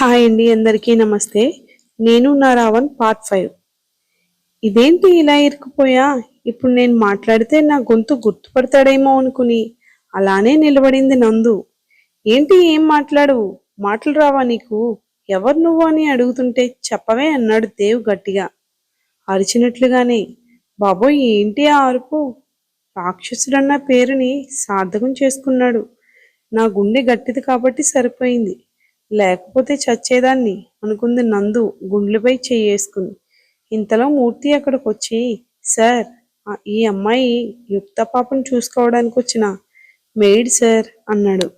Hi అండి, అందరికీ నమస్తే. నేను నా రావణ్ పార్ట్ 5. ఇదేంటి ఇలా ఇరుక్కుపోయా? ఇప్పుడు నేను మాట్లాడితే నా గొంతు గుర్తుపడతాడేమో అనుకుని అలానే నిలబడింది నందు. ఏంటి, ఏం మాట్లాడవు? మాటలు రావా నీకు? ఎవరు నువ్వు అని అడుగుతుంటే చెప్పవే అన్నాడు దేవ్ గట్టిగా, అరిచినట్లుగానే. బాబోయ్, ఏంటి ఆ అరుపు? రాక్షసుడన్న పేరుని సార్థకం చేసుకున్నాడు. నా గుండె గట్టిది కాబట్టి సరిపోయింది, లేకపోతే చచ్చేదాన్ని అనుకుంది నందు గుండెలపై చెయ్యేసుకుని. ఇంతలో మూర్తి అక్కడికొచ్చి, సార్, ఈ అమ్మాయి యుక్త పాపను చూసుకోవడానికి వచ్చిన మెయిడ్ సార్ అన్నాడు.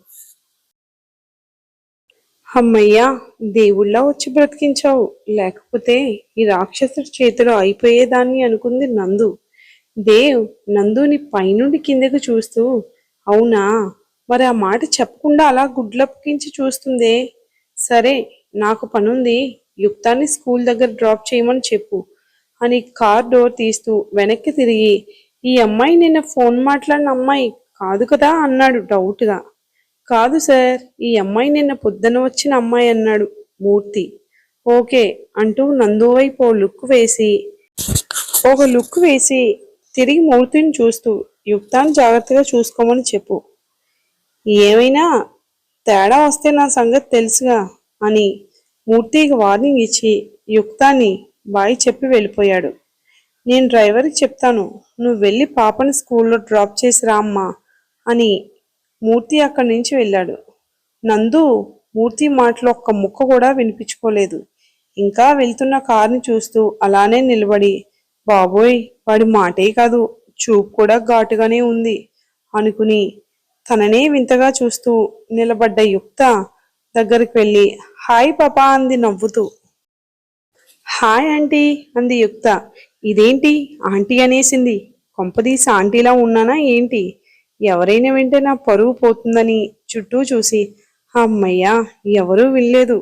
అమ్మయ్యా, దేవుళ్ళ వచ్చి బ్రతికించావు, లేకపోతే ఈ రాక్షసుడి చేతిలో అయిపోయేదాన్ని అనుకుంది నందు. దేవ్ నందుని పైనుండి కిందకు చూస్తూ, అవునా, మరి ఆ మాట చెప్పకుండా అలా గుడ్లప్పకించి చూస్తుందే. సరే, నాకు పనుంది, యుక్తాన్ని స్కూల్ దగ్గర డ్రాప్ చేయమని చెప్పు అని కార్ డోర్ తీస్తూ వెనక్కి తిరిగి, ఈ అమ్మాయి నిన్న ఫోన్ మాట్లాడిన అమ్మాయి కాదు కదా అన్నాడు డౌట్గా. కాదు సార్, ఈ అమ్మాయి నిన్న పొద్దున వచ్చిన అమ్మాయి అన్నాడు మూర్తి. ఓకే అంటూ నందు వైపు ఒక లుక్ వేసి తిరిగి మూర్తిని చూస్తూ, యుక్తాన్ని జాగ్రత్తగా చూసుకోమని చెప్పు, ఏమైనా తేడా వస్తే నా సంగతి తెలుసుగా అని మూర్తికి వార్నింగ్ ఇచ్చి యుక్తాన్ని బాయ్ చెప్పి వెళ్ళిపోయాడు. నేను డ్రైవర్కి చెప్తాను, నువ్వు వెళ్ళి పాపని స్కూల్లో డ్రాప్ చేసి రామ్మా అని మూర్తి అక్కడి నుంచి వెళ్ళాడు. నందు మూర్తి మాటలు ఒక్క ముక్క కూడా వినిపించుకోలేదు. ఇంకా వెళ్తున్న కారుని చూస్తూ అలానే నిలబడి, బాబోయ్, వాడి మాటే కాదు, చూపు కూడా ఘాటుగానే ఉంది అనుకుని తననే వింతగా చూస్తూ నిలబడ్డ యుక్త దగ్గరికి వెళ్ళి, హాయ్ పాపా అంది నవ్వుతూ. హాయ్ ఆంటీ అంది యుక్త. ఇదేంటి ఆంటీ అనేసింది? కొంపదీసి ఆంటీలా ఉన్నానా ఏంటి? ఎవరైనా వింటే నా పరువు పోతుందని చుట్టూ చూసి, అమ్మయ్యా, ఎవరూ వినలేదు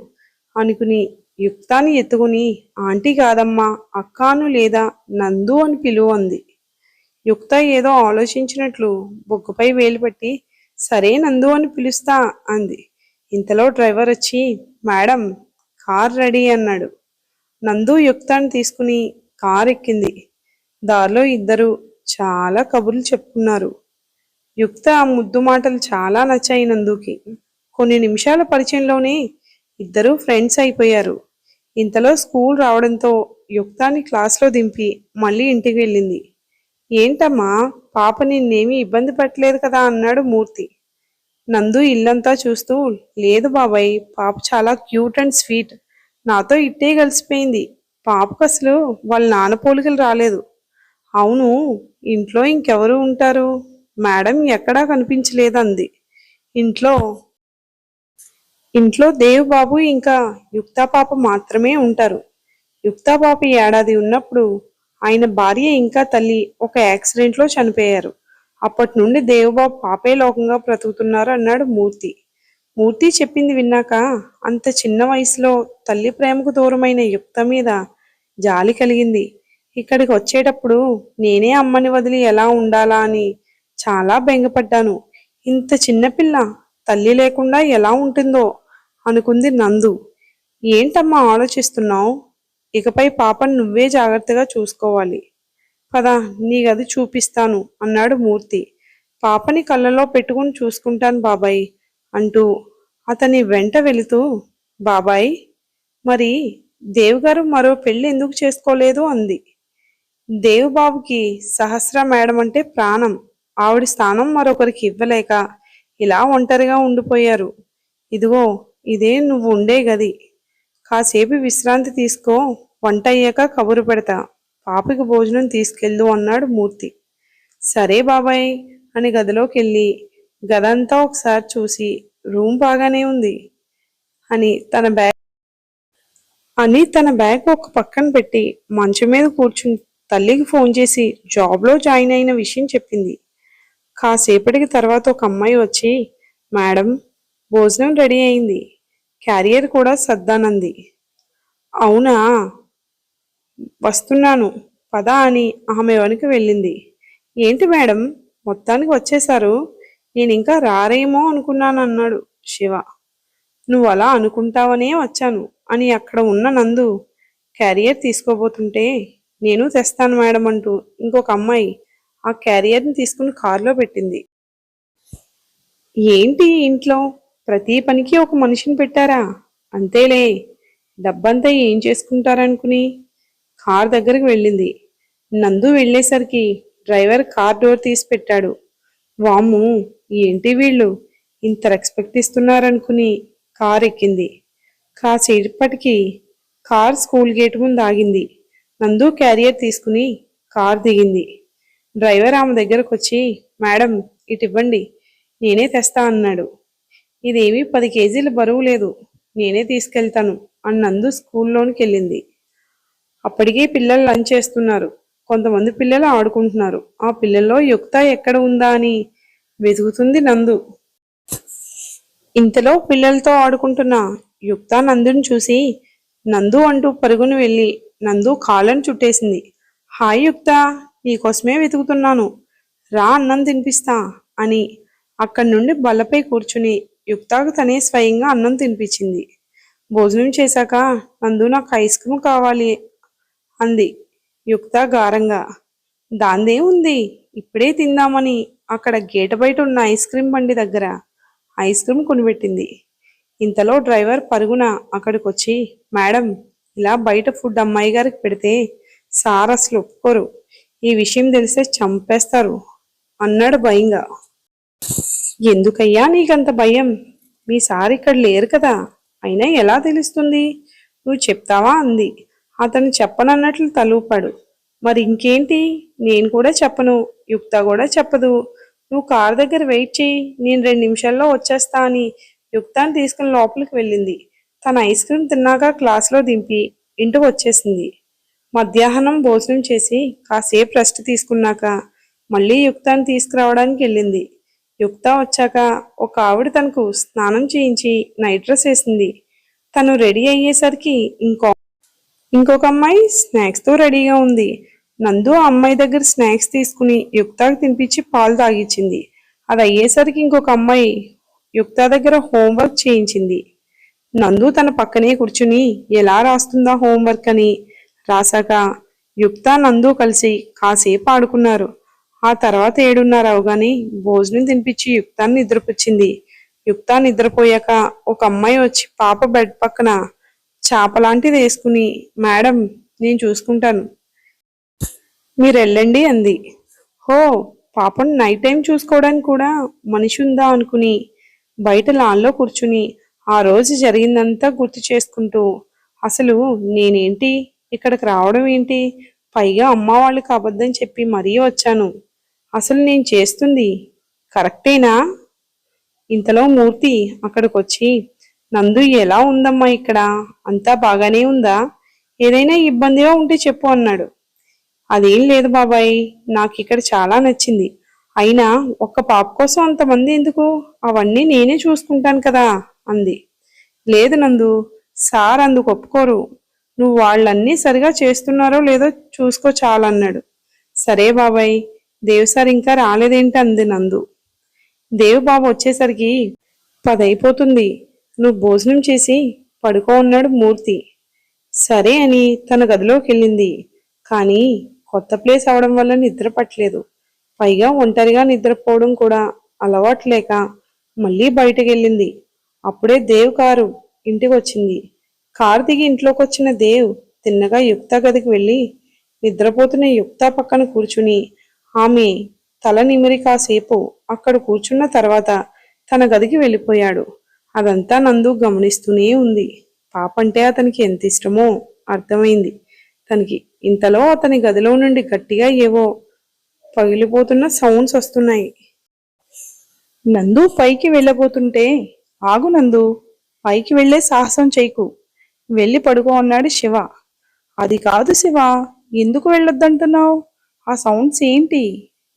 అనుకుని యుక్తాన్ని ఎత్తుకుని, ఆంటీ కాదమ్మా, అక్కాను లేదా నందు అని పిలువు అంది. యుక్త ఏదో ఆలోచించినట్లు బొగ్గుపై వేలు పెట్టి, సరే నందు అని పిలుస్తా అంది. ఇంతలో డ్రైవర్ వచ్చి, మేడం, కార్ రెడీ అన్నాడు. నందు యుక్తాన్ని తీసుకుని కార్ ఎక్కింది. దారిలో ఇద్దరు చాలా కబుర్లు చెప్పుకున్నారు. యుక్త ఆ ముద్దు మాటలు చాలా నచ్చాయి నందుకి. కొన్ని నిమిషాల పరిచయంలోనే ఇద్దరు ఫ్రెండ్స్ అయిపోయారు. ఇంతలో స్కూల్ రావడంతో యుక్తాన్ని క్లాస్లో దింపి మళ్ళీ ఇంటికి వెళ్ళింది. ఏంటమ్మా, పాప నిన్నేమీ ఇబ్బంది పెట్టలేదు కదా అన్నాడు మూర్తి. నందు ఇల్లంతా చూస్తూ, లేదు బాబాయ్, పాప చాలా క్యూట్ అండ్ స్వీట్, నాతో ఇట్టే కలిసిపోయింది. పాపకు అసలు వాళ్ళ నాన్న పోలికలు రాలేదు. అవును, ఇంట్లో ఇంకెవరు ఉంటారు? మేడం ఎక్కడా కనిపించలేదంది. ఇంట్లో ఇంట్లో దేవ్ బాబు ఇంకా యుక్తా పాప మాత్రమే ఉంటారు. యుక్తా పాప ఏడాది ఉన్నప్పుడు ఆయన భార్య ఇంకా తల్లి ఒక యాక్సిడెంట్లో చనిపోయారు. అప్పటి నుండి దేవబాబు పాపే లోకంగా బ్రతుకుతున్నారు అన్నాడు మూర్తి. మూర్తి చెప్పింది విన్నాక అంత చిన్న వయసులో తల్లి ప్రేమకు దూరమైన యుక్త మీద జాలి కలిగింది. ఇక్కడికి వచ్చేటప్పుడు నేనే అమ్మని వదిలి ఎలా ఉండాలా అని చాలా బెంగపడ్డాను. ఇంత చిన్నపిల్ల తల్లి లేకుండా ఎలా ఉంటుందో అనుకుంది నందు. ఏంటమ్మా ఆలోచిస్తున్నావు? ఇకపై పాపను నువ్వే జాగ్రత్తగా చూసుకోవాలి. పదా, నీ గది చూపిస్తాను అన్నాడు మూర్తి. పాపని కళ్ళలో పెట్టుకుని చూసుకుంటాను బాబాయ్ అంటూ అతని వెంట వెళుతూ, బాబాయ్, మరి దేవ్గారు మరో పెళ్లి ఎందుకు చేసుకోలేదు అంది. దేవ్బాబుకి సహస్ర మేడం అంటే ప్రాణం. ఆవిడ స్థానం మరొకరికి ఇవ్వలేక ఇలా ఒంటరిగా ఉండిపోయారు. ఇదిగో, ఇదే నువ్వు ఉండే గది. కాసేపు విశ్రాంతి తీసుకో, వంట అయ్యాక కబురు పెడతా, పాపకి భోజనం తీసుకెళ్ళు అన్నాడు మూర్తి. సరే బాబాయ్ అని గదిలోకి వెళ్ళి గదంతా ఒకసారి చూసి, రూమ్ బాగానే ఉంది అని తన బ్యాగ్ ఒక పక్కన పెట్టి మంచం మీద కూర్చుని తల్లికి ఫోన్ చేసి జాబ్లో జాయిన్ అయిన విషయం చెప్పింది. కాసేపటికి తర్వాత ఒక అమ్మాయి వచ్చి, మేడం, భోజనం రెడీ అయింది, క్యారియర్ కూడా సర్దానంది. అవునా, వస్తున్నాను పదా అని ఆమె వెనుక వెళ్ళింది. ఏంటి మేడం, మొత్తానికి వచ్చేశారు, నేను ఇంకా రారేమో అనుకున్నాను అన్నాడు శివ. నువ్వు అలా అనుకుంటావనే వచ్చాను అని అక్కడ ఉన్న నందు క్యారియర్ తీసుకోబోతుంటే, నేను తెస్తాను మేడం అంటూ ఇంకొక అమ్మాయి ఆ క్యారియర్ని తీసుకుని కారులో పెట్టింది. ఏంటి ఇంట్లో ప్రతి పనికి ఒక మనిషిని పెట్టారా? అంతేలే, డబ్బంతా ఏం చేసుకుంటారనుకుని కార్ దగ్గరికి వెళ్ళింది. నందు వెళ్ళేసరికి డ్రైవర్ కార్ డోర్ తీసి పెట్టాడు. వామ్ము, ఏంటి వీళ్ళు ఇంత రెస్పెక్ట్ ఇస్తున్నారనుకుని కార్ ఎక్కింది. కాసేపటికి కార్ స్కూల్ గేట్ ముందు ఆగింది. నందు క్యారియర్ తీసుకుని కార్ దిగింది. డ్రైవర్ ఆమె దగ్గరకు వచ్చి, మేడం ఇటు ఇవ్వండి, నేనే తెస్తా అన్నాడు. ఇదేమీ 10 కేజీల బరువు లేదు, నేనే తీసుకెళ్తాను అని నందు స్కూల్లోనికి వెళ్ళింది. అప్పటికే పిల్లలు లంచ్ చేస్తున్నారు. కొంతమంది పిల్లలు ఆడుకుంటున్నారు. ఆ పిల్లల్లో యుక్త ఎక్కడ ఉందా అని వెతుకుతుంది నందు. ఇంతలో పిల్లలతో ఆడుకుంటున్న యుక్త నందుని చూసి నందు అంటూ పరుగును వెళ్ళి నందు కాళ్ళను చుట్టేసింది. హాయ్ యుక్త, నీకోసమే వెతుకుతున్నాను, రా అన్నం తినిపిస్తా అని అక్కడి నుండి బల్లపై కూర్చుని యుక్తకు తనే స్వయంగా అన్నం తినిపించింది. భోజనం చేశాక నందు నాకు ఐస్ క్రీమ్ కావాలి అంది యుక్త గారంగా. దాందే ఉంది, ఇప్పుడే తిందామని అక్కడ గేటు బయట ఉన్న ఐస్ క్రీమ్ బండి దగ్గర ఐస్ క్రీమ్ కొనిపెట్టింది. ఇంతలో డ్రైవర్ పరుగున అక్కడికి వచ్చి, మేడం ఇలా బయట ఫుడ్ అమ్మాయి గారికి పెడితే సార్ అసలు ఒప్పుకోరు, ఈ విషయం తెలిస్తే చంపేస్తారు అన్నాడు భయంగా. ఎందుకయ్యా నీకంత భయం? మీ సార్ ఇక్కడ లేరు కదా, అయినా ఎలా తెలుస్తుంది? నువ్వు చెప్తావా అంది. అతను చెప్పనన్నట్లు తలూపాడు. మరి ఇంకేంటి, నేను కూడా చెప్పను, యుక్త కూడా చెప్పదు. నువ్వు కారు దగ్గర వెయిట్ చేయి, నేను 2 నిమిషాల్లో వచ్చేస్తా అని యుక్తాన్ని తీసుకుని లోపలికి వెళ్ళింది. తన ఐస్ క్రీమ్ తిన్నాక క్లాస్లో దింపి ఇంటికి వచ్చేసింది. మధ్యాహ్నం భోజనం చేసి కాసేపు రెస్ట్ తీసుకున్నాక మళ్ళీ యుక్తాన్ని తీసుకురావడానికి వెళ్ళింది. యుక్త వచ్చాక ఒక ఆవిడ తనకు స్నానం చేయించి నైట్ డ్రెస్ వేసింది. తను రెడీ అయ్యేసరికి ఇంకొక అమ్మాయి స్నాక్స్తో రెడీగా ఉంది. నందు ఆ అమ్మాయి దగ్గర స్నాక్స్ తీసుకుని యుక్తకు తినిపించి పాలు తాగిచ్చింది. అది అయ్యేసరికి ఇంకొక అమ్మాయి యుక్త దగ్గర హోంవర్క్ చేయించింది. నందు తన పక్కనే కూర్చుని ఎలా రాస్తుందా హోంవర్క్ అని రాశాక యుక్త నందు కలిసి కాసేపు ఆడుకున్నారు. ఆ తర్వాత 7:30 అవగానే భోజనం తినిపించి యుక్తాన్ని నిద్రపుచ్చింది. యుక్త నిద్రపోయాక ఒక అమ్మాయి వచ్చి పాప బెడ్ పక్కన చాపలాంటిది వేసుకుని, మేడం నేను చూసుకుంటాను, మీరు వెళ్ళండి అంది. హో, పాపను నైట్ టైం చూసుకోవడానికి కూడా మనిషి ఉందా అనుకుని బయట లాన్లో కూర్చుని ఆ రోజు జరిగిందంతా గుర్తు చేసుకుంటూ, అసలు నేనేంటి ఇక్కడికి రావడం ఏంటి, పైగా అమ్మ వాళ్ళకి అబద్ధం చెప్పి మరీ వచ్చాను, అసలు నేను చేస్తుంది కరెక్టేనా? ఇంతలో మూర్తి అక్కడికి వచ్చి, నందు ఎలా ఉందమ్మా ఇక్కడ, అంతా బాగానే ఉందా, ఏదైనా ఇబ్బందిగా ఉంటే చెప్పు అన్నాడు. అదేం లేదు బాబాయ్, నాకు ఇక్కడ చాలా నచ్చింది, అయినా ఒక్క పాప కోసం అంతమంది ఎందుకు, అవన్నీ నేనే చూసుకుంటాను కదా అంది. లేదు నందు, సార్ అందుకు ఒప్పుకోరు, నువ్వు వాళ్ళన్నీ సరిగా చేస్తున్నారో లేదో చూసుకో చాలన్నాడు. సరే బాబాయ్, దేవ్ సార్ ఇంకా రాలేదేంటి అంది నందు. దేవ్ బాబు వచ్చేసరికి 10 అయిపోతుంది, నువ్వు భోజనం చేసి పడుకో అన్నాడు మూర్తి. సరే అని తన గదిలోకి వెళ్ళింది. కానీ కొత్త ప్లేస్ అవడం వల్ల నిద్ర పట్టలేదు. పైగా ఒంటరిగా నిద్రపోవడం కూడా అలవాటు లేక మళ్ళీ బయటకు వెళ్ళింది. అప్పుడే దేవ్ కారు ఇంటికి వచ్చింది. కారు దిగి ఇంట్లోకి వచ్చిన దేవ్ తిన్నగా యుక్త గదికి వెళ్ళి నిద్రపోతున్న యుక్త పక్కన కూర్చుని ఆమె తల నిమిరి కాసేపు అక్కడ కూర్చున్న తర్వాత తన గదికి వెళ్ళిపోయాడు. అదంతా నందు గమనిస్తూనే ఉంది. పాపంటే అతనికి ఎంత ఇష్టమో అర్థమైంది తనకి. ఇంతలో అతని గదిలో నుండి గట్టిగా ఏవో పగిలిపోతున్న సౌండ్స్ వస్తున్నాయి. నందు పైకి వెళ్ళబోతుంటే, ఆగు నందు, పైకి వెళ్లే సాహసం చేయకు, వెళ్ళి పడుకో అన్నాడు శివ. అది కాదు శివ, ఎందుకు వెళ్ళొద్దంటున్నావు, ఆ సౌండ్స్ ఏంటి,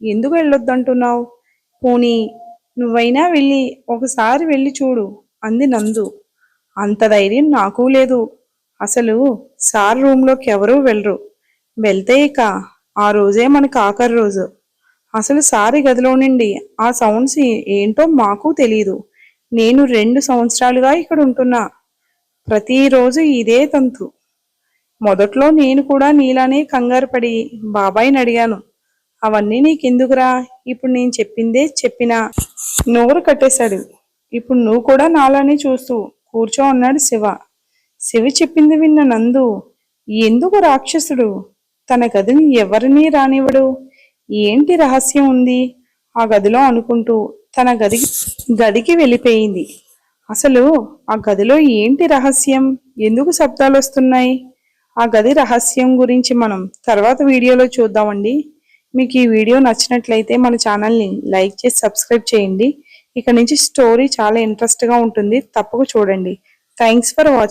ఎందుకు వెళ్ళొద్దంటున్నావు, పోనీ నువ్వైనా వెళ్ళి ఒకసారి వెళ్ళి చూడు అంది నందు. అంత ధైర్యం నాకు లేదు, అసలు సార్ రూమ్లోకి ఎవరూ వెళ్ళరు, వెళ్తే ఇక ఆ రోజే మనకు ఆఖరి రోజు, అసలు సారి గదిలో నుండి ఆ సౌండ్స్ ఏంటో మాకు తెలీదు, నేను 2 సంవత్సరాలుగా ఇక్కడ ఉంటున్నా. ప్రతిరోజు ఇదే తంతు. మొదట్లో నేను కూడా నీలానే కంగారు పడి బాబాయిని అడిగాను. అవన్నీ నీకెందుకురా, ఇప్పుడు నేను చెప్పిందే చెప్పినా నోరు కట్టేశాడు. ఇప్పుడు నువ్వు కూడా నాలానే చూస్తూ కూర్చో అన్నాడు శివ. శివ చెప్పింది విన్న నందు, ఎందుకు రాక్షసుడు తన గదిని ఎవరినీ రానివ్వడు, ఏంటి రహస్యం ఉంది ఆ గదిలో అనుకుంటూ తన గదికి వెళ్ళిపోయింది. అసలు ఆ గదిలో ఏంటి రహస్యం, ఎందుకు శబ్దాలు వస్తున్నాయి? ఆ గది రహస్యం గురించి మనం తర్వాత వీడియోలో చూద్దామండి. మీకు ఈ వీడియో నచ్చినట్లయితే మన ఛానల్ని లైక్ చేసి సబ్స్క్రైబ్ చేయండి. ఇక నుంచి స్టోరీ చాలా ఇంట్రెస్ట్గా ఉంటుంది, తప్పక చూడండి. Thanks for watching.